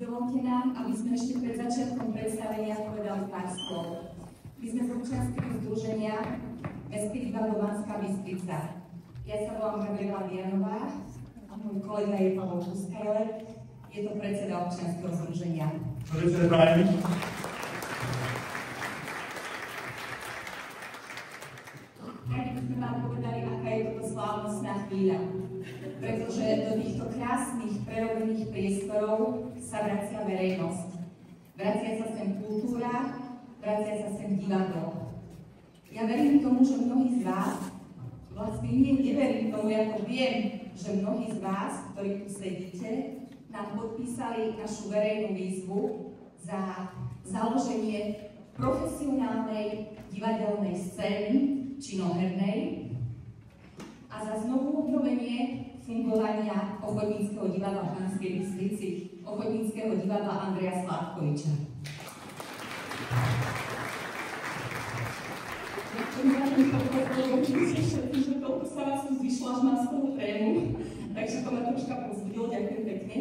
Dovolte nám, aby sme ešte pred začiatkom predstavenia povedali pár slov. My sme z občianskeho združenia Mestské divadlo Banská Bystrica. Ja sa volám Gabriela Vianová a môj kolega je Pavol Kuskajler. Je to predseda občianskeho združenia. Radi by sme vám povedali, aká je toto slávnostná chvíľa. Pretože do týchto krásnych, prerobených priestorov sa vracia verejnosť. Vracia sa sem kultúra, vracia sa sem divadlo. Ja verím tomu, že mnohí z vás, vlastne neverím tomu, ja to viem, že mnohí z vás, ktorí tu sedíte, nám podpísali našu verejnú výzvu za založenie profesionálnej divadelnej scény, činohernej, a za znovu obnovenie fungovania Ochotníckeho divadla v Banskej Bystrici, Ochotníckeho divadla Andreja Sládkoviča. Že toľko sa vás tu zvyšla, až mám z toho trému, takže to ma troška povzbudilo, ďakujem pekne.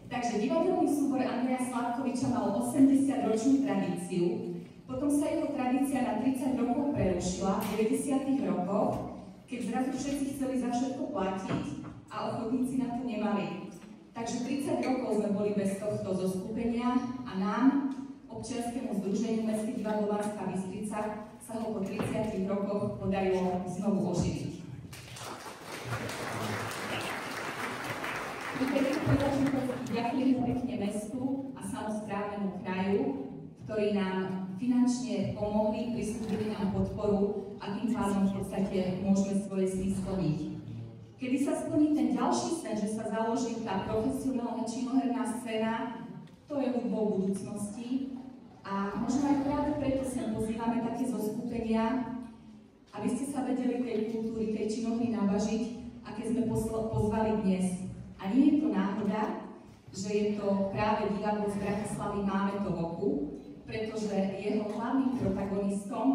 Takže divadelný súbor Andreja Sládkoviča mal 80-ročnú tradíciu, potom sa jeho tradícia na 30 rokov prerušila v 90. rokoch, keď zrazu všetci chceli za všetko platiť a ochotníci na to nemali. Takže 30 rokov sme boli bez tohto zoskupenia a nám, občianskému združeniu Mestské divadlo Banská Bystrica, sa ho po 30 rokoch podarilo znovu oživiť. Ďakujeme pekne mestu a samosprávnemu kraju, ktorí nám finančne pomohli, pristúpili nám podporu a tým pádom v podstate môžeme svoje sny splniť. Kedy sa splní ten ďalší sen, že sa založí tá profesionálna činoherná scéna, to je hudbou budúcnosti. A možno aj práve preto sem pozývame také zoskupenia, aby ste sa vedeli tej kultúry, tej činohry nabažiť, aké sme pozvali dnes. A nie je to náhoda, že je to práve divadlo z Bratislavy Máme to v oku, pretože jeho hlavným protagonistom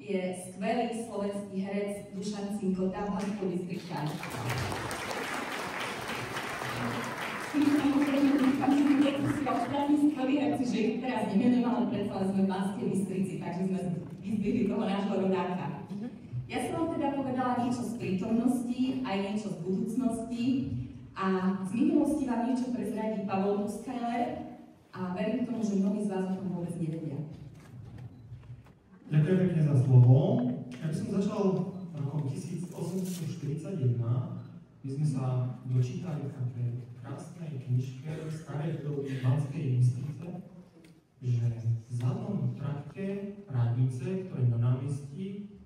je skvelý slovenský herec Dušan Cinkota, Banskobystričan. Ostatní skvelí herci, že ich teraz nemenujem, ale predsa sme v Banskej Bystrici, takže sme vyzdvihli toho nášho rodáka. Ja som vám teda povedala niečo z prítomnosti, aj niečo z budúcnosti a z minulosti vám niečo prezradí Pavol Kuskajler, a verím tomu, že mnohí z vás o tom vôbec nevedia. Ďakujem pekne za slovo. Ja by som začal rokom 1841. My sme sa dočítali v takej krásnej knižke starej doby Banskej Bystrice, že v zadnom trakte radnice, ktoré na námestí,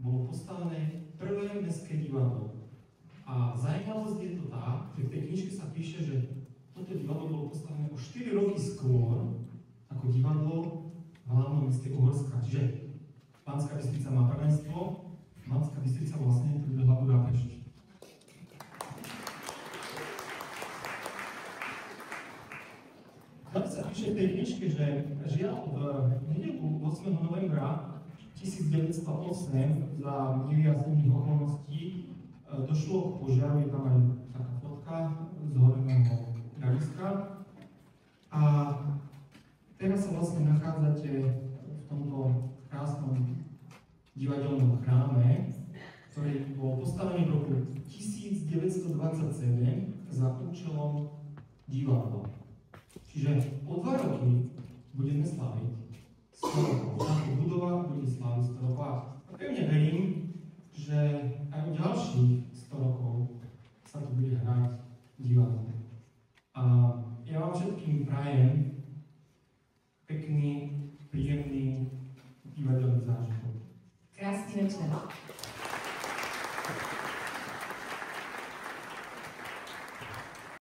bolo postavené prvé mestské divadlo. A zaujímavosť je to tak, že v tej knižke sa píše, že toto divadlo bolo postavené o 4 roky skôr ako divadlo v hlavnom meste Uhorska. Čiže Banská Bystrica má prvenstvo, Banská Bystrica vlastne pribehla Budapešť. Tam sa píše v tej knižke, že žiaľ v nedeľu 8. novembra 1908 za nevyjasnených okolností došlo k požiaru, je tam aj taká fotka zhoreného javiska. A teraz sa vlastne nachádzate v tomto krásnom divadelnom chráme, ktorý bol postavený v roku 1927 za účelom divadla. Čiže o 2 roky budeme slaviť 100 rokov. Táto budova bude slaviť 100 rokov. A pevne verím, že aj o ďalších 100 rokov sa tu bude hrať divadlo. A ja vám všetkým prajem pekný, príjemný divadelný zážitok. Krásny večer.